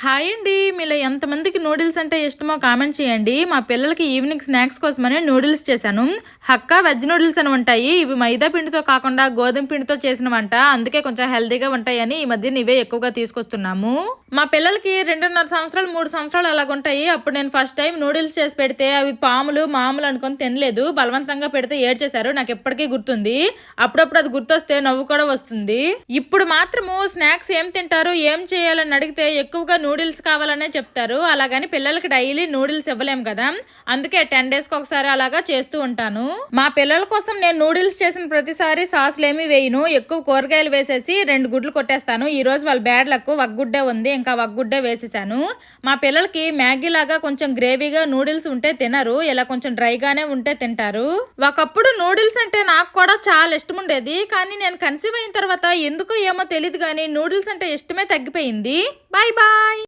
Hi అండి. మీలో ఎంతమందికి నూడిల్స్ అంటే ఇష్టమో కామెంట్ చేయండి. మా పిల్లలకి ఈవినింగ్ స్నాక్స్ కోసమని నూడిల్స్ చేశాను. హక్కా వెజ్ నూడిల్స్ అని ఉంటాయి. ఇవి మైదా పిండితో కాకుండా గోధుమ పిండితో చేసిన వంట. అందుకే కొంచెం హెల్తీగా ఉంటాయని ఈ మధ్య ఇవే ఎక్కువగా తీసుకొస్తున్నాము. మా పిల్లలకి 2.5 సంవత్సరాలు 3 సంవత్సరాలు అలాగుంటాయి. అప్పుడు నేను ఫస్ట్ టైం నూడిల్స్ చేసి పెడితే అవి పాములు మామూలు అనుకొని తినలేదు. బలవంతంగా పెడితే ఏడ్చేశారు. నాకు ఎప్పటికీ గుర్తుంది. అప్పుడప్పుడు అది గుర్తొస్తే నవ్వు కూడా వస్తుంది. ఇప్పుడు మాత్రము స్నాక్స్ ఏం తింటారు, ఏం చేయాలని అడిగితే ఎక్కువగా నూడిల్స్ కావాలనే చెప్తారు. అలాగని పిల్లలకి డైలీ నూడిల్స్ ఇవ్వలేము కదా, అందుకే 10 days కి ఒకసారి అలాగా చేస్తూ ఉంటాను. మా పిల్లల కోసం నేను నూడిల్స్ చేసిన ప్రతిసారి సాసులు ఏమి వేయను. ఎక్కువ కూరగాయలు వేసేసి 2 గుడ్లు కొట్టేస్తాను. ఈ రోజు వాళ్ళ బ్యాడ్ లక్ వగ్గుడ్డే ఉంది, ఇంకా వగ్గుడ్డే వేసేసాను. మా పిల్లలకి మ్యాగీ లాగా కొంచెం గ్రేవీగా నూడిల్స్ ఉంటే తినరు, ఇలా కొంచెం డ్రైగానే ఉంటే తింటారు. ఒకప్పుడు నూడిల్స్ అంటే నాకు కూడా చాలా ఇష్టం ఉండేది, కానీ నేను కన్సీవ్ అయిన తర్వాత ఎందుకో ఏమో తెలియదు కానీ నూడిల్స్ అంటే ఇష్టమే తగ్గిపోయింది. Bye bye.